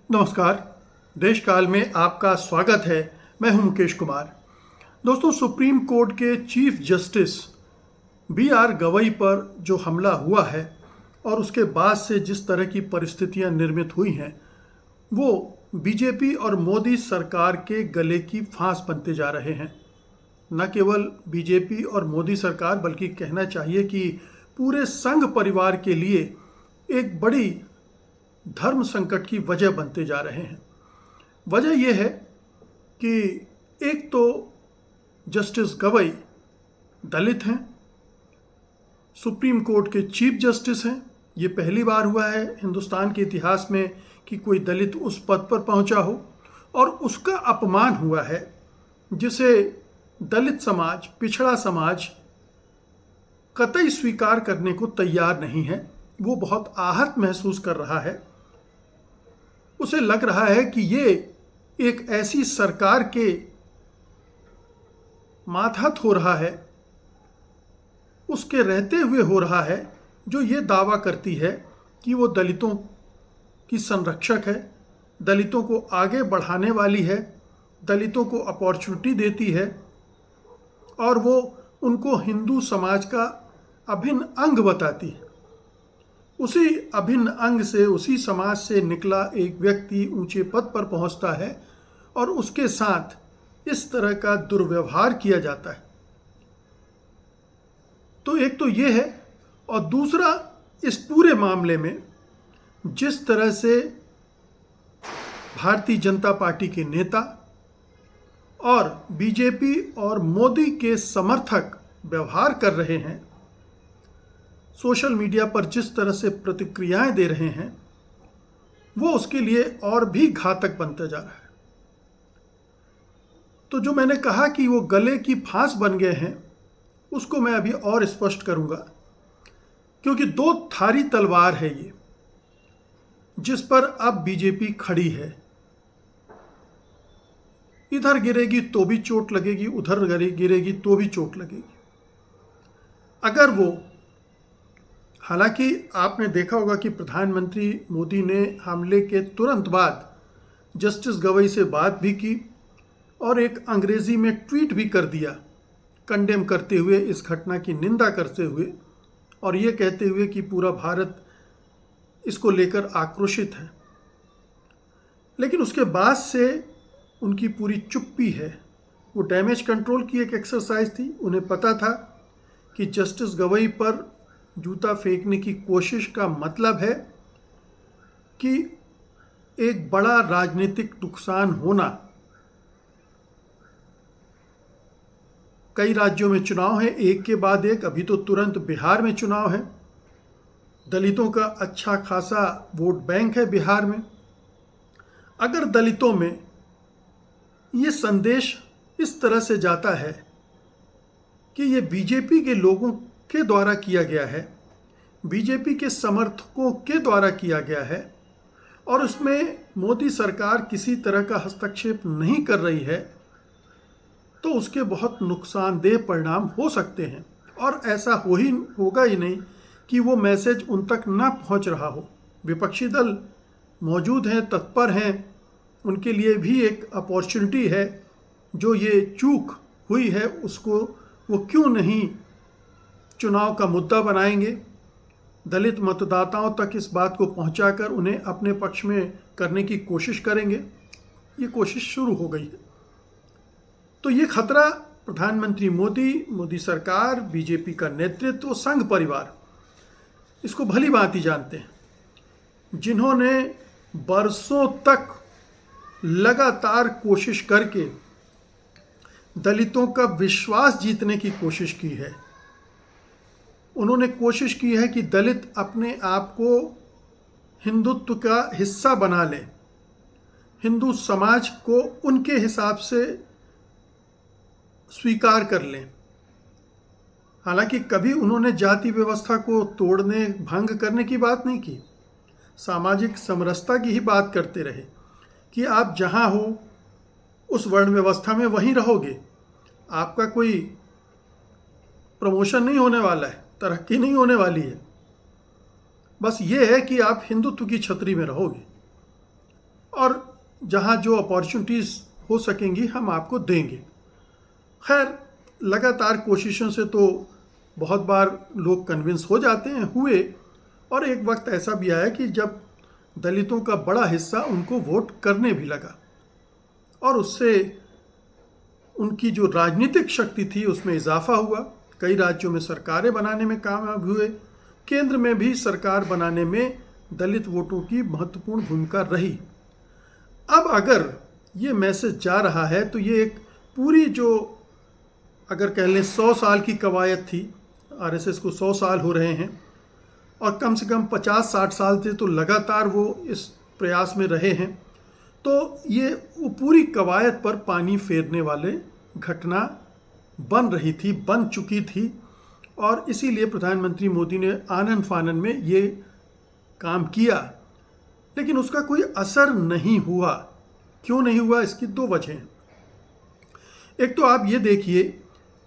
नमस्कार। देश काल में आपका स्वागत है। मैं हूं मुकेश कुमार। दोस्तों, सुप्रीम कोर्ट के चीफ जस्टिस BR गवई पर जो हमला हुआ है और उसके बाद से जिस तरह की परिस्थितियां निर्मित हुई हैं, वो बीजेपी और मोदी सरकार के गले की फांस बनते जा रहे हैं। न केवल बीजेपी और मोदी सरकार, बल्कि कहना चाहिए कि पूरे संघ परिवार के लिए एक बड़ी धर्म संकट की वजह बनते जा रहे हैं। वजह यह है कि एक तो जस्टिस गवई दलित हैं, सुप्रीम कोर्ट के चीफ जस्टिस हैं। ये पहली बार हुआ है हिंदुस्तान के इतिहास में कि कोई दलित उस पद पर पहुंचा हो, और उसका अपमान हुआ है जिसे दलित समाज, पिछड़ा समाज कतई स्वीकार करने को तैयार नहीं है। वो बहुत आहत महसूस कर रहा है। उसे लग रहा है कि ये एक ऐसी सरकार के मातहत हो रहा है, उसके रहते हुए हो रहा है, जो ये दावा करती है कि वो दलितों की संरक्षक है, दलितों को आगे बढ़ाने वाली है, दलितों को अपॉर्चुनिटी देती है और वो उनको हिंदू समाज का अभिन्न अंग बताती है। उसी अभिन्न अंग से, उसी समाज से निकला एक व्यक्ति ऊंचे पद पर पहुंचता है और उसके साथ इस तरह का दुर्व्यवहार किया जाता है। तो एक तो ये है, और दूसरा, इस पूरे मामले में जिस तरह से भारतीय जनता पार्टी के नेता और बीजेपी और मोदी के समर्थक व्यवहार कर रहे हैं, सोशल मीडिया पर जिस तरह से प्रतिक्रियाएं दे रहे हैं, वो उसके लिए और भी घातक बनता जा रहा है। तो जो मैंने कहा कि वो गले की फांस बन गए हैं, उसको मैं अभी और स्पष्ट करूंगा, क्योंकि दो धारी तलवार है ये, जिस पर अब बीजेपी खड़ी है। इधर गिरेगी तो भी चोट लगेगी, उधर गिरेगी तो भी चोट लगेगी। अगर वो, हालांकि आपने देखा होगा कि प्रधानमंत्री मोदी ने हमले के तुरंत बाद जस्टिस गवई से बात भी की और एक अंग्रेजी में ट्वीट भी कर दिया, कंडेम करते हुए, इस घटना की निंदा करते हुए, और ये कहते हुए कि पूरा भारत इसको लेकर आक्रोशित है। लेकिन उसके बाद से उनकी पूरी चुप्पी है। वो डैमेज कंट्रोल की एक एक्सरसाइज थी। उन्हें पता था कि जस्टिस गवई पर जूता फेंकने की कोशिश का मतलब है कि एक बड़ा राजनीतिक नुकसान होना। कई राज्यों में चुनाव है, एक के बाद एक। अभी तो तुरंत बिहार में चुनाव है। दलितों का अच्छा खासा वोट बैंक है बिहार में। अगर दलितों में ये संदेश इस तरह से जाता है कि ये बीजेपी के लोगों के द्वारा किया गया है, बीजेपी के समर्थकों के द्वारा किया गया है, और उसमें मोदी सरकार किसी तरह का हस्तक्षेप नहीं कर रही है, तो उसके बहुत नुकसानदेह परिणाम हो सकते हैं। और ऐसा होगा ही नहीं कि वो मैसेज उन तक ना पहुंच रहा हो। विपक्षी दल मौजूद हैं, तत्पर हैं, उनके लिए भी एक अपॉर्चुनिटी है। जो ये चूक हुई है उसको वो क्यों नहीं चुनाव का मुद्दा बनाएंगे, दलित मतदाताओं तक इस बात को पहुंचाकर उन्हें अपने पक्ष में करने की कोशिश करेंगे। ये कोशिश शुरू हो गई है। तो ये खतरा प्रधानमंत्री मोदी सरकार, बीजेपी का नेतृत्व, संघ परिवार इसको भली भांति जानते हैं, जिन्होंने बरसों तक लगातार कोशिश करके दलितों का विश्वास जीतने की कोशिश की है। उन्होंने कोशिश की है कि दलित अपने आप को हिंदुत्व का हिस्सा बना लें, हिंदू समाज को उनके हिसाब से स्वीकार कर लें। हालांकि कभी उन्होंने जाति व्यवस्था को तोड़ने, भंग करने की बात नहीं की। सामाजिक समरसता की ही बात करते रहे कि आप जहां हो उस वर्ण व्यवस्था में वहीं रहोगे, आपका कोई प्रमोशन नहीं होने वाला है, तरक्की नहीं होने वाली है। बस ये है कि आप हिंदुत्व की छतरी में रहोगे। और जहाँ जो अपॉर्चुनिटीज़ हो सकेंगी हम आपको देंगे। खैर, लगातार कोशिशों से तो बहुत बार लोग कन्विंस हो जाते हैं, हुए, और एक वक्त ऐसा भी आया कि जब दलितों का बड़ा हिस्सा उनको वोट करने भी लगा और उससे उनकी जो राजनीतिक शक्ति थी उसमें इजाफा हुआ। कई राज्यों में सरकारें बनाने में कामयाब हुए, केंद्र में भी सरकार बनाने में दलित वोटों की महत्वपूर्ण भूमिका रही। अब अगर ये मैसेज जा रहा है तो ये एक पूरी, जो अगर कह लें 100 साल की कवायद थी, आरएसएस को 100 साल हो रहे हैं और कम से कम 50-60 साल से तो लगातार वो इस प्रयास में रहे हैं, तो ये वो पूरी कवायद पर पानी फेरने वाले घटना बन रही थी, बन चुकी थी। और इसीलिए प्रधानमंत्री मोदी ने आनन फानन में ये काम किया, लेकिन उसका कोई असर नहीं हुआ। क्यों नहीं हुआ? इसकी दो वजह हैं। एक तो आप ये देखिए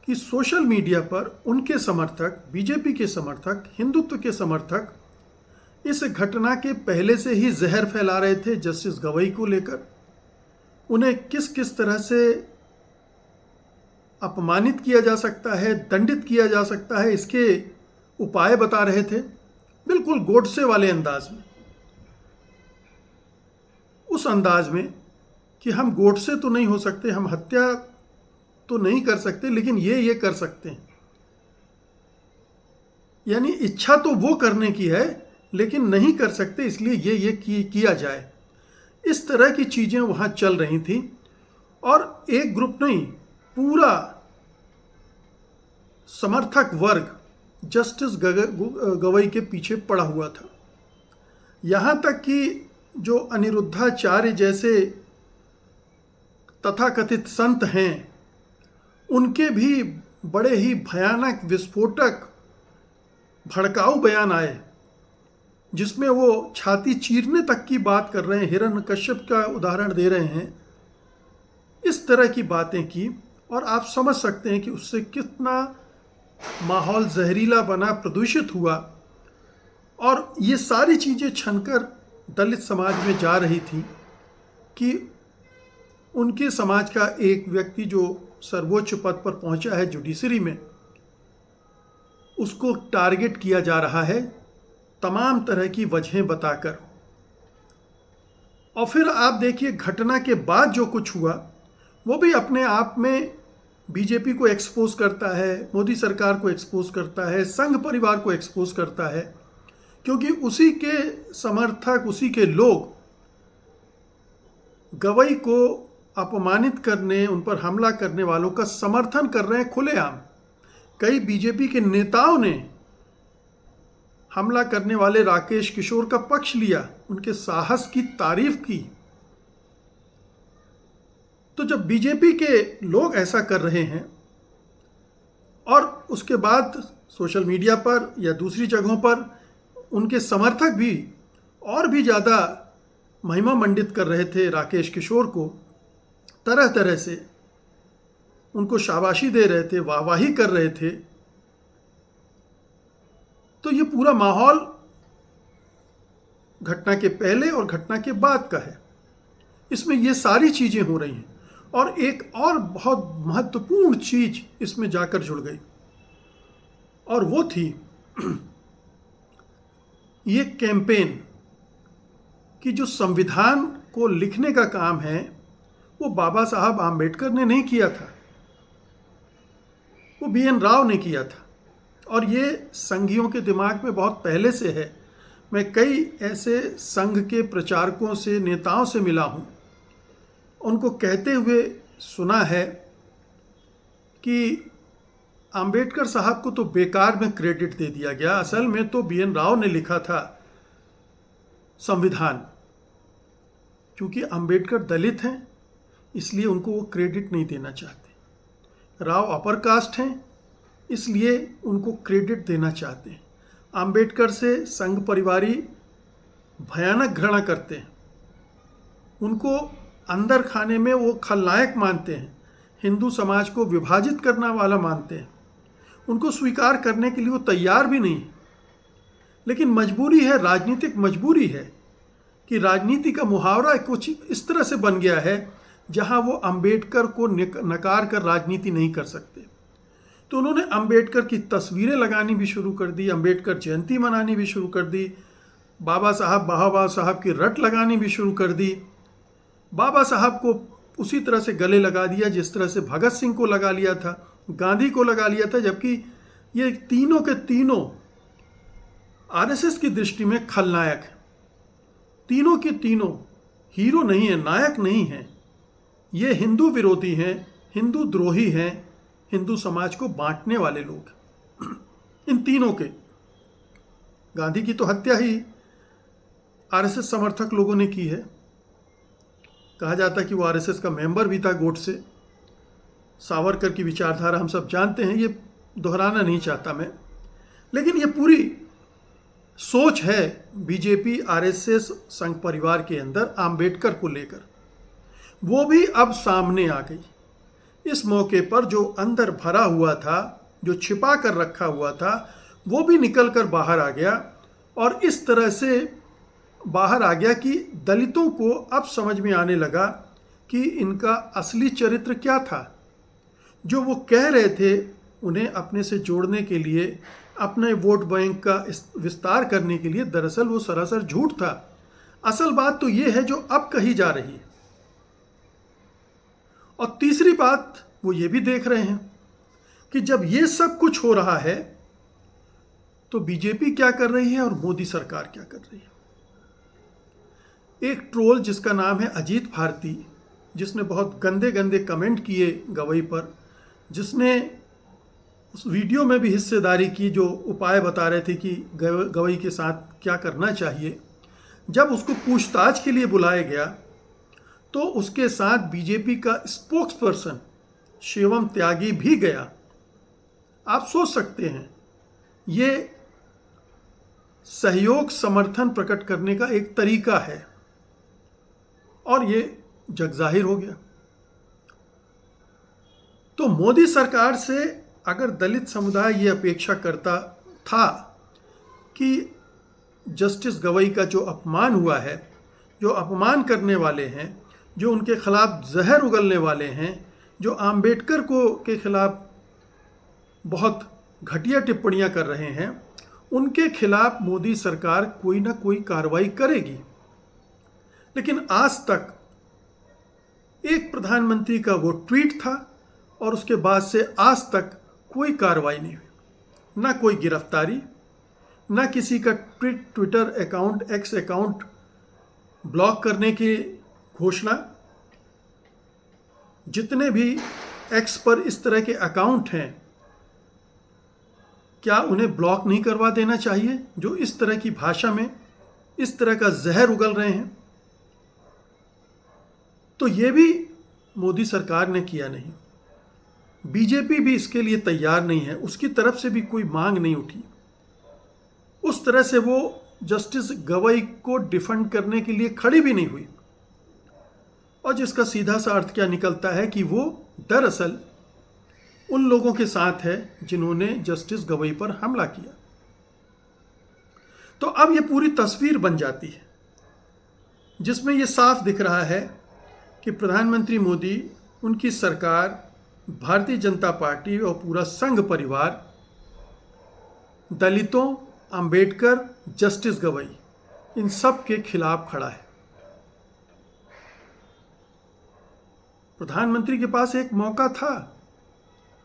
कि सोशल मीडिया पर उनके समर्थक, बीजेपी के समर्थक, हिंदुत्व के समर्थक इस घटना के पहले से ही जहर फैला रहे थे जस्टिस गवई को लेकर। उन्हें किस किस तरह से अपमानित किया जा सकता है, दंडित किया जा सकता है, इसके उपाय बता रहे थे, बिल्कुल गोडसे वाले अंदाज में। उस अंदाज में कि हम गोडसे तो नहीं हो सकते, हम हत्या तो नहीं कर सकते, लेकिन ये कर सकते हैं। यानी इच्छा तो वो करने की है लेकिन नहीं कर सकते, इसलिए ये किया जाए। इस तरह की चीज़ें वहाँ चल रही थी और एक ग्रुप नहीं, पूरा समर्थक वर्ग जस्टिस गवई के पीछे पड़ा हुआ था। यहाँ तक कि जो अनिरुद्धाचार्य जैसे तथाकथित संत हैं, उनके भी बड़े ही भयानक, विस्फोटक, भड़काऊ बयान आए, जिसमें वो छाती चीरने तक की बात कर रहे हैं, हिरण्यकश्यप का उदाहरण दे रहे हैं। इस तरह की बातें की और आप समझ सकते हैं कि उससे कितना माहौल जहरीला बना, प्रदूषित हुआ। और ये सारी चीज़ें छनकर दलित समाज में जा रही थी कि उनके समाज का एक व्यक्ति जो सर्वोच्च पद पर पहुंचा है जुडिशरी में, उसको टारगेट किया जा रहा है तमाम तरह की वजहें बताकर। और फिर आप देखिए घटना के बाद जो कुछ हुआ वो भी अपने आप में बीजेपी को एक्सपोज करता है, मोदी सरकार को एक्सपोज करता है, संघ परिवार को एक्सपोज करता है, क्योंकि उसी के समर्थक, उसी के लोग गवई को अपमानित करने, उन पर हमला करने वालों का समर्थन कर रहे हैं खुलेआम। कई बीजेपी के नेताओं ने हमला करने वाले राकेश किशोर का पक्ष लिया, उनके साहस की तारीफ की। तो जब बीजेपी के लोग ऐसा कर रहे हैं और उसके बाद सोशल मीडिया पर या दूसरी जगहों पर उनके समर्थक भी और भी ज़्यादा महिमा मंडित कर रहे थे राकेश किशोर को, तरह तरह से उनको शाबाशी दे रहे थे, वाहवाही कर रहे थे, तो ये पूरा माहौल घटना के पहले और घटना के बाद का है। इसमें ये सारी चीज़ें हो रही हैं और एक और बहुत महत्वपूर्ण चीज़ इसमें जाकर जुड़ गई और वो थी ये कैंपेन कि जो संविधान को लिखने का काम है वो बाबा साहब आम्बेडकर ने नहीं किया था, वो BN राव ने किया था। और ये संघियों के दिमाग में बहुत पहले से है। मैं कई ऐसे संघ के प्रचारकों से, नेताओं से मिला हूँ, उनको कहते हुए सुना है कि आम्बेडकर साहब को तो बेकार में क्रेडिट दे दिया गया, असल में तो BN राव ने लिखा था संविधान। क्योंकि आम्बेडकर दलित हैं इसलिए उनको वो क्रेडिट नहीं देना चाहते। राव अपर कास्ट हैं इसलिए उनको क्रेडिट देना चाहते हैं। आम्बेडकर से संघ परिवारी भयानक घृणा करते हैं, उनको अंदर खाने में वो खलनायक मानते हैं, हिंदू समाज को विभाजित करने वाला मानते हैं, उनको स्वीकार करने के लिए वो तैयार भी नहीं है। लेकिन मजबूरी है, राजनीतिक मजबूरी है कि राजनीति का मुहावरा कुछ इस तरह से बन गया है जहां वो अंबेडकर को नकार कर राजनीति नहीं कर सकते। तो उन्होंने अंबेडकर की तस्वीरें लगानी भी शुरू कर दी, अंबेडकर जयंती मनानी भी शुरू कर दी, बाबा साहब की रट लगानी भी शुरू कर दी। बाबा साहब को उसी तरह से गले लगा दिया जिस तरह से भगत सिंह को लगा लिया था, गांधी को लगा लिया था, जबकि ये तीनों के तीनों आरएसएस की दृष्टि में खलनायक हैं। तीनों के तीनों हीरो नहीं है, नायक नहीं है। ये हिंदू विरोधी हैं, हिंदू द्रोही हैं, हिंदू समाज को बांटने वाले लोग। इन तीनों के, गांधी की तो हत्या ही आरएसएस समर्थक लोगों ने की है। कहा जाता कि वो आरएसएस का मेंबर भी था गोडसे। सावरकर की विचारधारा हम सब जानते हैं, ये दोहराना नहीं चाहता मैं, लेकिन ये पूरी सोच है बीजेपी आरएसएस संघ परिवार के अंदर आम्बेडकर को लेकर, वो भी अब सामने आ गई। इस मौके पर जो अंदर भरा हुआ था, जो छिपा कर रखा हुआ था, वो भी निकल कर बाहर आ गया और इस तरह से बाहर आ गया कि दलितों को अब समझ में आने लगा कि इनका असली चरित्र क्या था। जो वो कह रहे थे उन्हें अपने से जोड़ने के लिए, अपने वोट बैंक का विस्तार करने के लिए, दरअसल वो सरासर झूठ था। असल बात तो ये है जो अब कही जा रही है। और तीसरी बात वो ये भी देख रहे हैं कि जब ये सब कुछ हो रहा है तो बीजेपी क्या कर रही है और मोदी सरकार क्या कर रही है। एक ट्रोल जिसका नाम है अजीत भारती, जिसने बहुत गंदे गंदे कमेंट किए गवई पर, जिसने उस वीडियो में भी हिस्सेदारी की जो उपाय बता रहे थे कि गवई के साथ क्या करना चाहिए, जब उसको पूछताछ के लिए बुलाया गया तो उसके साथ बीजेपी का स्पोक्स पर्सन शिवम त्यागी भी गया। आप सोच सकते हैं, ये सहयोग समर्थन प्रकट करने का एक तरीका है और ये जगजाहिर हो गया। तो मोदी सरकार से अगर दलित समुदाय ये अपेक्षा करता था कि जस्टिस गवई का जो अपमान हुआ है, जो अपमान करने वाले हैं, जो उनके खिलाफ जहर उगलने वाले हैं, जो आम्बेडकर को के खिलाफ बहुत घटिया टिप्पणियां कर रहे हैं, उनके खिलाफ मोदी सरकार कोई ना कोई कार्रवाई करेगी। लेकिन आज तक एक प्रधानमंत्री का वो ट्वीट था और उसके बाद से आज तक कोई कार्रवाई नहीं हुई, ना कोई गिरफ्तारी, ना किसी का Twitter account, x account block करने की घोषणा। जितने भी एक्स पर इस तरह के अकाउंट हैं, क्या उन्हें ब्लॉक नहीं करवा देना चाहिए जो इस तरह की भाषा में इस तरह का जहर उगल रहे हैं? तो ये भी मोदी सरकार ने किया नहीं, बीजेपी भी इसके लिए तैयार नहीं है, उसकी तरफ से भी कोई मांग नहीं उठी। उस तरह से वो जस्टिस गवई को डिफेंड करने के लिए खड़ी भी नहीं हुई, और जिसका सीधा सा अर्थ क्या निकलता है कि वो दरअसल उन लोगों के साथ है जिन्होंने जस्टिस गवई पर हमला किया। तो अब ये पूरी तस्वीर बन जाती है जिसमें ये साफ दिख रहा है कि प्रधानमंत्री मोदी, उनकी सरकार, भारतीय जनता पार्टी और पूरा संघ परिवार दलितों, अंबेडकर, जस्टिस गवई, इन सब के खिलाफ खड़ा है। प्रधानमंत्री के पास एक मौका था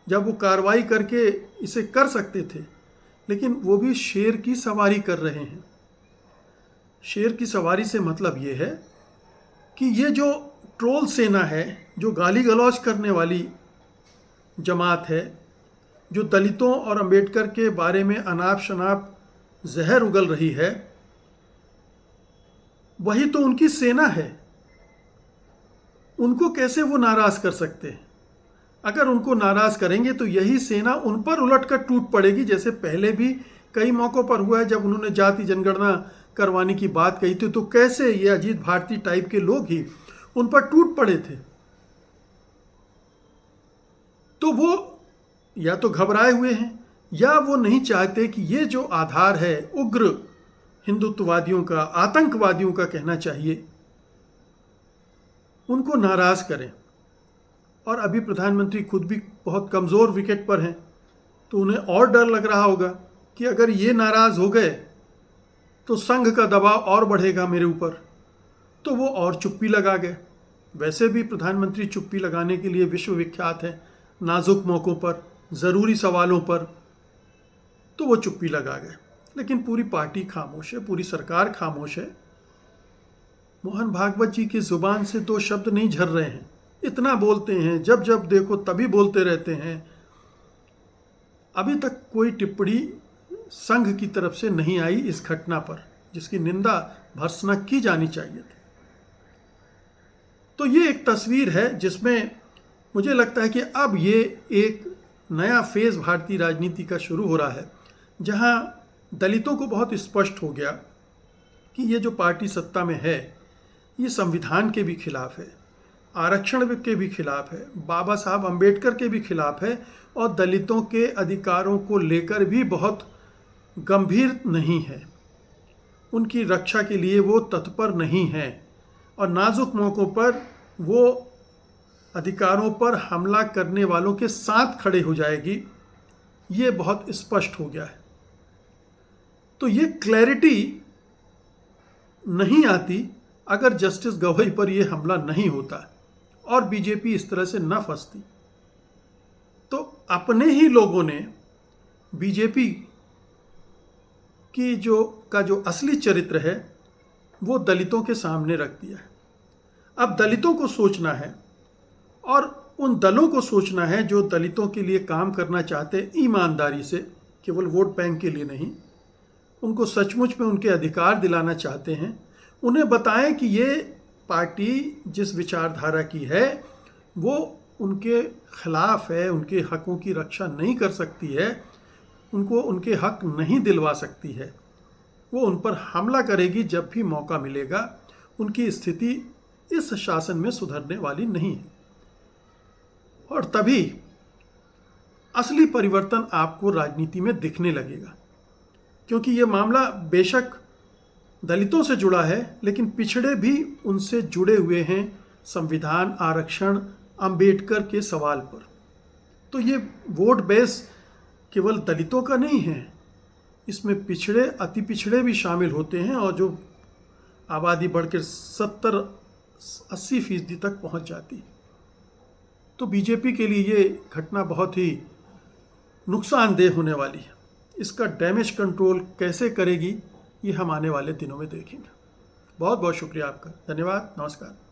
जब वो कार्रवाई करके इसे कर सकते थे, लेकिन वो भी शेर की सवारी कर रहे हैं। शेर की सवारी से मतलब ये है कि ये जो ट्रोल सेना है, जो गाली गलौज करने वाली जमात है, जो दलितों और अंबेडकर के बारे में अनाप शनाप जहर उगल रही है, वही तो उनकी सेना है। उनको कैसे वो नाराज कर सकते हैं? अगर उनको नाराज करेंगे तो यही सेना उन पर उलटकर टूट पड़ेगी, जैसे पहले भी कई मौक़ों पर हुआ है। जब उन्होंने जाति जनगणना करवाने की बात कही थी तो कैसे ये अजीत भारती टाइप के लोग ही उन पर टूट पड़े थे। तो वो या तो घबराए हुए हैं या वो नहीं चाहते कि ये जो आधार है उग्र हिंदुत्ववादियों का, आतंकवादियों का कहना चाहिए, उनको नाराज करें। और अभी प्रधानमंत्री खुद भी बहुत कमज़ोर विकेट पर हैं, तो उन्हें और डर लग रहा होगा कि अगर ये नाराज़ हो गए तो संघ का दबाव और बढ़ेगा मेरे ऊपर, तो वो और चुप्पी लगा गए। वैसे भी प्रधानमंत्री चुप्पी लगाने के लिए विश्वविख्यात है, नाजुक मौक़ों पर, ज़रूरी सवालों पर, तो वो चुप्पी लगा गए। लेकिन पूरी पार्टी खामोश है, पूरी सरकार खामोश है। मोहन भागवत जी की ज़ुबान से 2 शब्द नहीं झर रहे हैं, इतना बोलते हैं, जब जब देखो तभी बोलते रहते हैं। अभी तक कोई टिप्पणी संघ की तरफ से नहीं आई इस घटना पर, जिसकी निंदा भर्त्सना की जानी चाहिए थी। तो ये एक तस्वीर है जिसमें मुझे लगता है कि अब ये एक नया फेज़ भारतीय राजनीति का शुरू हो रहा है, जहां दलितों को बहुत स्पष्ट हो गया कि ये जो पार्टी सत्ता में है ये संविधान के भी खिलाफ है, आरक्षण के भी खिलाफ है, बाबा साहब अम्बेडकर के भी खिलाफ है, और दलितों के अधिकारों को लेकर भी बहुत गंभीर नहीं है। उनकी रक्षा के लिए वो तत्पर नहीं है, और नाजुक मौक़ों पर वो अधिकारों पर हमला करने वालों के साथ खड़े हो जाएगी। ये बहुत स्पष्ट हो गया है। तो ये क्लैरिटी नहीं आती अगर जस्टिस गवई पर यह हमला नहीं होता और बीजेपी इस तरह से न फंसती। तो अपने ही लोगों ने बीजेपी की जो असली चरित्र है वो दलितों के सामने रख दिया है। अब दलितों को सोचना है, और उन दलों को सोचना है जो दलितों के लिए काम करना चाहते हैं ईमानदारी से, केवल वोट बैंक के लिए नहीं, उनको सचमुच में उनके अधिकार दिलाना चाहते हैं। उन्हें बताएं कि ये पार्टी जिस विचारधारा की है वो उनके खिलाफ है, उनके हकों की रक्षा नहीं कर सकती है, उनको उनके हक नहीं दिलवा सकती है, वो उन पर हमला करेगी जब भी मौका मिलेगा। उनकी स्थिति इस शासन में सुधरने वाली नहीं है, और तभी असली परिवर्तन आपको राजनीति में दिखने लगेगा। क्योंकि ये मामला बेशक दलितों से जुड़ा है, लेकिन पिछड़े भी उनसे जुड़े हुए हैं संविधान, आरक्षण, अंबेडकर के सवाल पर। तो ये वोट बेस केवल दलितों का नहीं है, इसमें पिछड़े, अति पिछड़े भी शामिल होते हैं, और जो आबादी बढ़कर 70-80% तक पहुंच जाती। तो बीजेपी के लिए ये घटना बहुत ही नुकसानदेह होने वाली है। इसका डैमेज कंट्रोल कैसे करेगी ये हम आने वाले दिनों में देखेंगे। बहुत बहुत शुक्रिया आपका, धन्यवाद, नमस्कार।